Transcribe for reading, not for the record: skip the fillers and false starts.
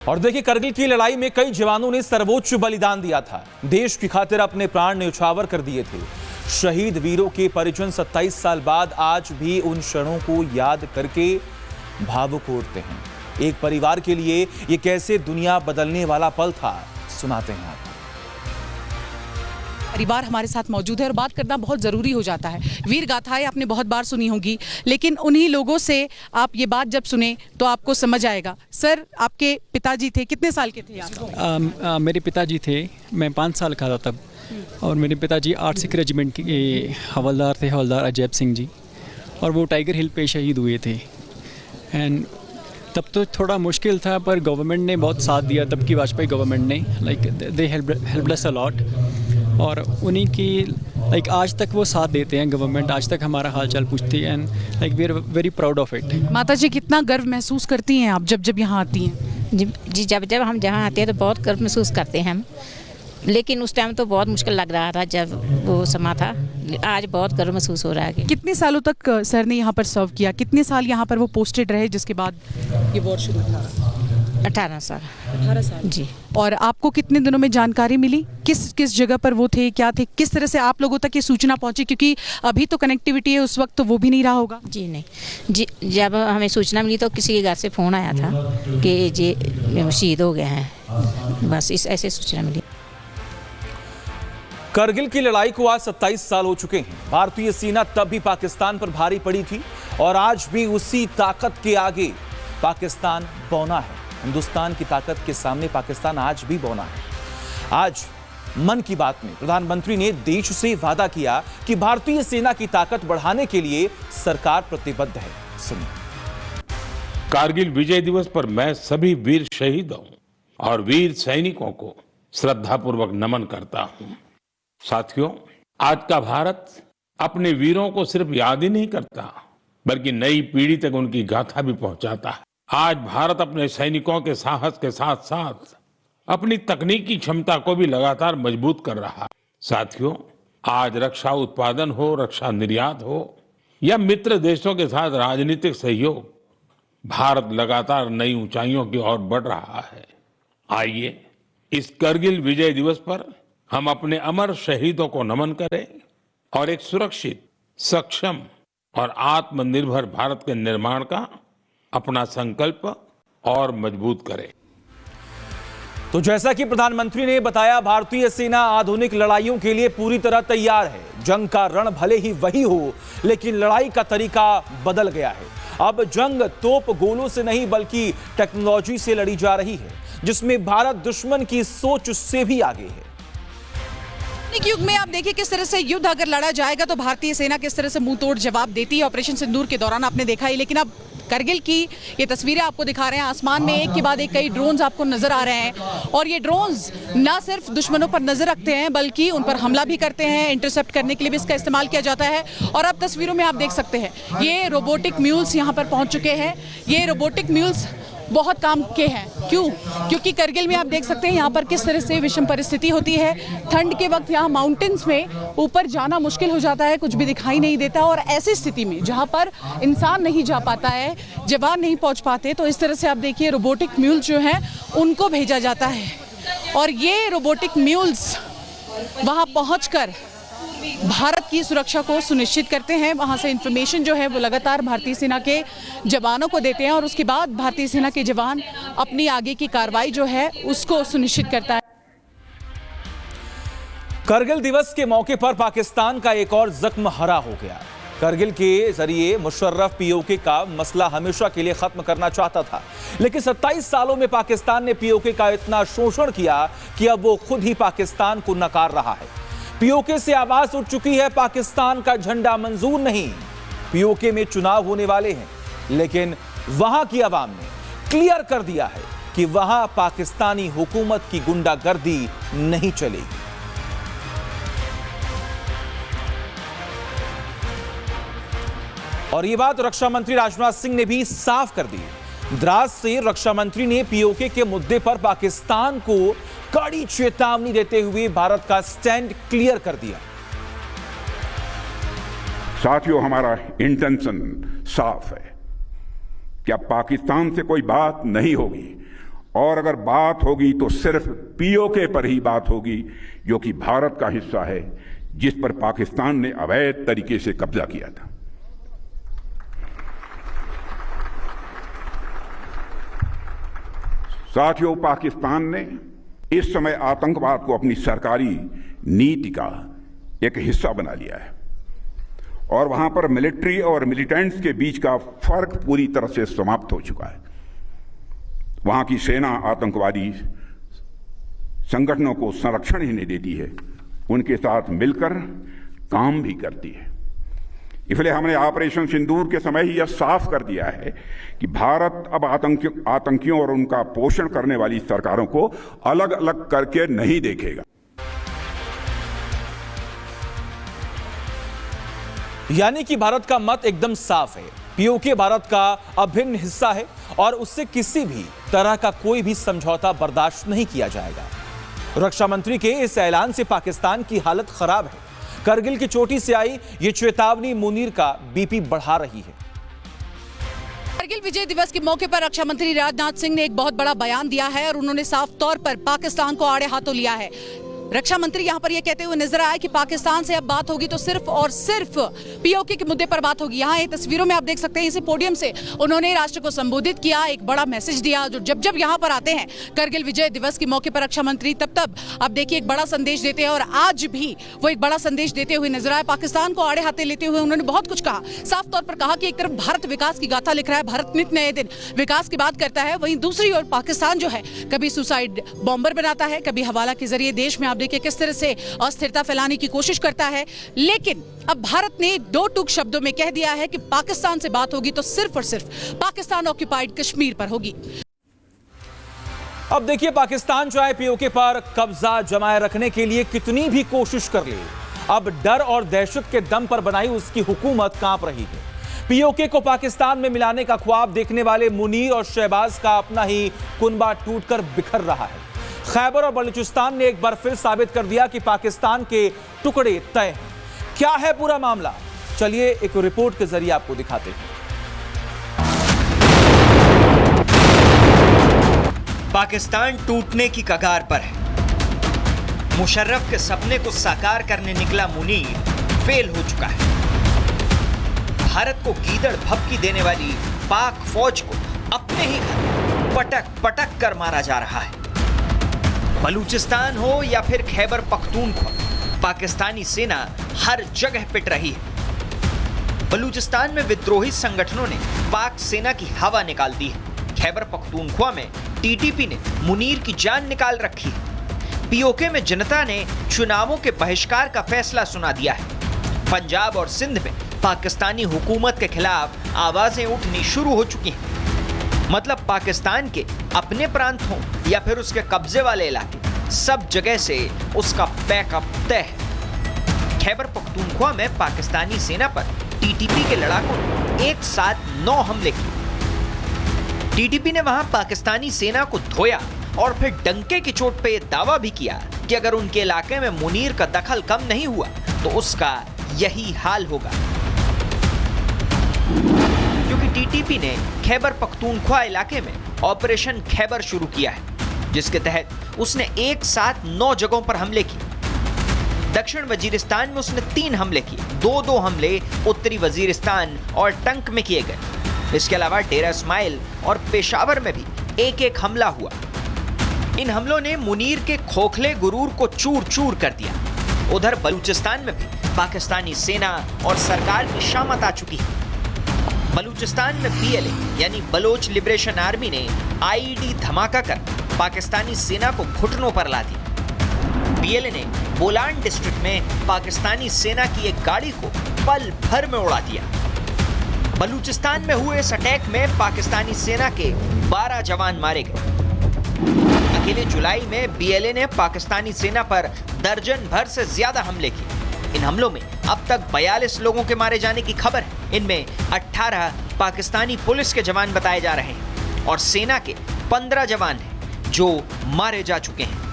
और देखिए, करगिल की लड़ाई में कई जवानों ने सर्वोच्च बलिदान दिया था। देश की खातिर अपने प्राण न्यौछावर कर दिए थे। शहीद वीरों के परिजन 27 साल बाद आज भी उन क्षणों को याद करके भावुक होते हैं। एक परिवार के लिए ये कैसे दुनिया बदलने वाला पल था, सुनाते हैं आपको। परिवार हमारे साथ मौजूद है और बात करना बहुत ज़रूरी हो जाता है। वीर गाथाएं आपने बहुत बार सुनी होंगी, लेकिन उन्हीं लोगों से आप ये बात जब सुने तो आपको समझ आएगा। सर, आपके पिताजी थे, कितने साल के थे आप? मेरे पिताजी थे, मैं 5 साल का था तब, और मेरे पिताजी 8 सिख रेजिमेंट के हवलदार थे, हवलदार अजैब सिंह जी, और वो टाइगर हिल पे शहीद हुए थे। एंड तब तो थोड़ा मुश्किल था, पर गवर्नमेंट ने बहुत साथ दिया, तब की वाजपेयी गवर्नमेंट ने, like they helped us a lot. और उन्हीं की लाइक आज तक वो साथ देते हैं गवर्नमेंट, आज तक हमारा हालचाल पूछती है, and like we are very proud of it. माता जी, कितना गर्व महसूस करती हैं आप जब जब यहाँ आती हैं? जी, जब हम जहाँ आते हैं तो बहुत गर्व महसूस करते हैं हम, लेकिन उस टाइम तो बहुत मुश्किल लग रहा था जब वो समा था। आज बहुत गर्व महसूस हो रहा है। कितने सालों तक सर ने यहाँ पर सर्व किया? कितने साल यहाँ पर वो पोस्टेड रहे जिसके बाद ये वॉर शुरू हुआ? 18 साल। 18 साल जी। और आपको कितने दिनों में जानकारी मिली? किस किस जगह पर वो थे, क्या थे, किस तरह से आप लोगों तक ये सूचना पहुंची? क्योंकि अभी तो कनेक्टिविटी है, उस वक्त तो वो भी नहीं रहा होगा। जी नहीं जी, जब हमें सूचना मिली तो किसी के घर से फ़ोन आया था कि जी शहीद हो गए हैं, बस इस ऐसे सूचना मिली। करगिल की लड़ाई को आज 27 साल हो चुके हैं। भारतीय सेना तब भी पाकिस्तान पर भारी पड़ी थी और आज भी उसी ताकत के आगे पाकिस्तान बौना है। हिंदुस्तान की ताकत के सामने पाकिस्तान आज भी बौना है। आज मन की बात में प्रधानमंत्री ने देश से वादा किया कि भारतीय सेना की ताकत बढ़ाने के लिए सरकार प्रतिबद्ध है। सुनिए। कारगिल विजय दिवस पर मैं सभी वीर शहीदों और वीर सैनिकों को श्रद्धापूर्वक नमन करता हूं। साथियों, आज का भारत अपने वीरों को सिर्फ याद ही नहीं करता, बल्कि नई पीढ़ी तक उनकी गाथा भी पहुंचाता है। आज भारत अपने सैनिकों के साहस के साथ साथ अपनी तकनीकी क्षमता को भी लगातार मजबूत कर रहा है। साथियों, आज रक्षा उत्पादन हो, रक्षा निर्यात हो या मित्र देशों के साथ राजनीतिक सहयोग, भारत लगातार नई ऊंचाइयों की ओर बढ़ रहा है। आइए इस करगिल विजय दिवस पर हम अपने अमर शहीदों को नमन करें और एक सुरक्षित, सक्षम और आत्मनिर्भर भारत के निर्माण का अपना संकल्प और मजबूत करें। तो जैसा कि प्रधानमंत्री ने बताया, भारतीय सेना आधुनिक लड़ाइयों के लिए पूरी तरह तैयार है। जंग का रण भले ही वही हो, लेकिन लड़ाई का तरीका बदल गया है। अब जंग तोप गोलों से नहीं बल्कि टेक्नोलॉजी से लड़ी जा रही है, जिसमें भारत दुश्मन की सोच से भी आगे है। युग में आप देखिए किस तरह से युद्ध अगर लड़ा जाएगा तो भारतीय सेना किस तरह से मुंह तोड़ जवाब देती है। ऑपरेशन सिंदूर के दौरान आपने देखा ही, लेकिन अब करगिल की ये तस्वीरें आपको दिखा रहे हैं। आसमान में एक के बाद एक कई ड्रोन्स आपको नजर आ रहे हैं, और ये ड्रोन्स ना सिर्फ दुश्मनों पर नजर रखते हैं बल्कि उन पर हमला भी करते हैं। इंटरसेप्ट करने के लिए भी इसका इस्तेमाल किया जाता है। और अब तस्वीरों में आप देख सकते हैं ये रोबोटिक म्यूल्स यहाँ पर पहुंच चुके हैं। ये रोबोटिक म्यूल्स बहुत काम के हैं। क्यों? क्योंकि करगिल में आप देख सकते हैं यहाँ पर किस तरह से विषम परिस्थिति होती है। ठंड के वक्त यहाँ माउंटेन्स में ऊपर जाना मुश्किल हो जाता है, कुछ भी दिखाई नहीं देता, और ऐसी स्थिति में जहाँ पर इंसान नहीं जा पाता है, जवान नहीं पहुँच पाते, तो इस तरह से आप देखिए रोबोटिक म्यूल्स जो हैं उनको भेजा जाता है। और ये रोबोटिक म्यूल्स वहाँ पहुँचकर भारत की सुरक्षा को सुनिश्चित करते हैं। वहां से इंफॉर्मेशन जो है वो लगातार भारतीय सेना के जवानों को देते हैं, और उसके बाद भारतीय सेना के जवान अपनी आगे की कार्रवाई जो है उसको सुनिश्चित करता है। करगिल दिवस के मौके पर पाकिस्तान का एक और जख्म हरा हो गया। करगिल के जरिए मुशर्रफ पीओके का मसला हमेशा के लिए खत्म करना चाहता था, लेकिन 27 सालों में पाकिस्तान ने पीओके का इतना शोषण किया कि अब वो खुद ही पाकिस्तान को नकार रहा है। पीओके से आवाज उठ चुकी है, पाकिस्तान का झंडा मंजूर नहीं। पीओके में चुनाव होने वाले हैं, लेकिन वहां की आवाम ने क्लियर कर दिया है कि वहां पाकिस्तानी हुकूमत की गुंडागर्दी नहीं चलेगी। और यह बात रक्षा मंत्री राजनाथ सिंह ने भी साफ कर दी। द्रास से रक्षा मंत्री ने पीओके के मुद्दे पर पाकिस्तान को कड़ी चेतावनी देते हुए भारत का स्टैंड क्लियर कर दिया। साथियों, हमारा इंटेंशन साफ है कि अब पाकिस्तान से कोई बात नहीं होगी और अगर बात होगी तो सिर्फ पीओके पर ही बात होगी, जो कि भारत का हिस्सा है, जिस पर पाकिस्तान ने अवैध तरीके से कब्जा किया था। साथियों, पाकिस्तान ने इस समय आतंकवाद को अपनी सरकारी नीति का एक हिस्सा बना लिया है और वहां पर मिलिट्री और मिलिटेंट्स के बीच का फर्क पूरी तरह से समाप्त हो चुका है। वहां की सेना आतंकवादी संगठनों को संरक्षण ही नहीं देती है, उनके साथ मिलकर काम भी करती है। इसलिए हमने ऑपरेशन सिंदूर के समय ही यह साफ कर दिया है कि भारत अब आतंकियों और उनका पोषण करने वाली सरकारों को अलग अलग करके नहीं देखेगा। यानी कि भारत का मत एकदम साफ है, पीओके भारत का अभिन्न हिस्सा है और उससे किसी भी तरह का कोई भी समझौता बर्दाश्त नहीं किया जाएगा। रक्षा मंत्री के इस ऐलान से पाकिस्तान की हालत खराब है। करगिल की चोटी से आई ये चेतावनी मुनीर का बीपी बढ़ा रही है। करगिल विजय दिवस के मौके पर रक्षा मंत्री राजनाथ सिंह ने एक बहुत बड़ा बयान दिया है और उन्होंने साफ तौर पर पाकिस्तान को आड़े हाथों लिया है। रक्षा मंत्री यहां पर यह कहते हुए नजर आए कि पाकिस्तान से अब बात होगी तो सिर्फ और सिर्फ पीओके के मुद्दे पर बात होगी। यहां ये तस्वीरों में आप देख सकते हैं, इसी पोडियम से उन्होंने राष्ट्र को संबोधित किया, एक बड़ा मैसेज दिया। जो जब जब यहां पर आते हैं करगिल विजय दिवस के मौके पर रक्षा मंत्री, तब आप देखिए एक बड़ा संदेश देते हैं और आज भी वो एक बड़ा संदेश देते हुए नजर आए। पाकिस्तान को आड़े हाथे लेते हुए उन्होंने बहुत कुछ कहा। साफ तौर पर कहा कि एक तरफ भारत विकास की गाथा लिख रहा है, भारत नित नए दिन विकास की बात करता है, वहीं दूसरी ओर पाकिस्तान जो है कभी सुसाइड बॉम्बर बनाता है, कभी हवाला के जरिए देश में आप देखिए किस तरह से अस्थिरता फैलाने की कोशिश करता है। लेकिन अब भारत ने दो टूक शब्दों में कह दिया है कि पाकिस्तान से बात होगी तो सिर्फ और सिर्फ पाकिस्तान ऑक्युपाइड कश्मीर पर होगी। अब देखिए पाकिस्तान चाहे पीओके पर कब्जा जमाए रखने के लिए कितनी भी कोशिश कर ले, अब डर और दहशत के दम पर बनाई उसकी हुकूमत कांप रही है। पीओके को पाकिस्तान में मिलाने का ख्वाब देखने वाले मुनीर और शहबाज का अपना ही कुनबा टूटकर बिखर रहा है। खैबर और बलूचिस्तान ने एक बार फिर साबित कर दिया कि पाकिस्तान के टुकड़े तय हैं। क्या है पूरा मामला, चलिए एक रिपोर्ट के जरिए आपको दिखाते हैं। पाकिस्तान टूटने की कगार पर है। मुशर्रफ के सपने को साकार करने निकला मुनीर फेल हो चुका है। भारत को गीदड़ भभकी देने वाली पाक फौज को अपने ही घर पटक पटक कर मारा जा रहा है। बलूचिस्तान हो या फिर खैबर पख्तूनख्वा, पाकिस्तानी सेना हर जगह पिट रही है। बलूचिस्तान में विद्रोही संगठनों ने पाक सेना की हवा निकाल दी है। खैबर पख्तूनख्वा में टीटीपी ने मुनीर की जान निकाल रखी है। पीओके में जनता ने चुनावों के बहिष्कार का फैसला सुना दिया है। पंजाब और सिंध में पाकिस्तानी हुकूमत के खिलाफ आवाजें उठनी शुरू हो चुकी हैं। मतलब पाकिस्तान के अपने प्रांत हों या फिर उसके कब्जे वाले इलाके, सब जगह से उसका बैकअप तय है। खैबर पख्तूनख्वा में पाकिस्तानी सेना पर टीटीपी के लड़ाकों ने एक साथ 9 हमले किए। टीटीपी ने वहां पाकिस्तानी सेना को धोया और फिर डंके की चोट पे दावा भी किया कि अगर उनके इलाके में मुनीर का दखल कम नहीं हुआ तो उसका यही हाल होगा। क्योंकि टीटीपी ने खैबर पख्तूनख्वा इलाके में ऑपरेशन खैबर शुरू किया है, जिसके तहत उसने एक साथ 9 जगहों पर हमले किए। दक्षिण वजीरिस्तान में उसने 3 हमले किए, 2 हमले उत्तरी वजीरिस्तान और टंक में किए गए। इसके अलावा डेरा इस्माइल और पेशावर में भी एक हमला हुआ। इन हमलों ने मुनीर के खोखले गुरूर को चूर चूर कर दिया। उधर बलूचिस्तान में भी पाकिस्तानी सेना और सरकार की शामत आ चुकी है। बलूचिस्तान में बीएलए यानी बलोच लिबरेशन आर्मी ने आईईडी धमाका कर पाकिस्तानी सेना को घुटनों पर ला दी। बीएलए ने बोलान डिस्ट्रिक्ट में पाकिस्तानी सेना की एक गाड़ी को पल भर में उड़ा दिया। बलूचिस्तान में हुए इस अटैक में पाकिस्तानी सेना के 12 जवान मारे गए। अकेले जुलाई में बीएलए ने पाकिस्तानी सेना पर दर्जन भर से ज्यादा हमले किए। इन हमलों में अब तक 42 लोगों के मारे जाने की खबर है। इनमें 18 पाकिस्तानी पुलिस के जवान बताए जा रहे हैं और सेना के 15 जवान हैं जो मारे जा चुके हैं।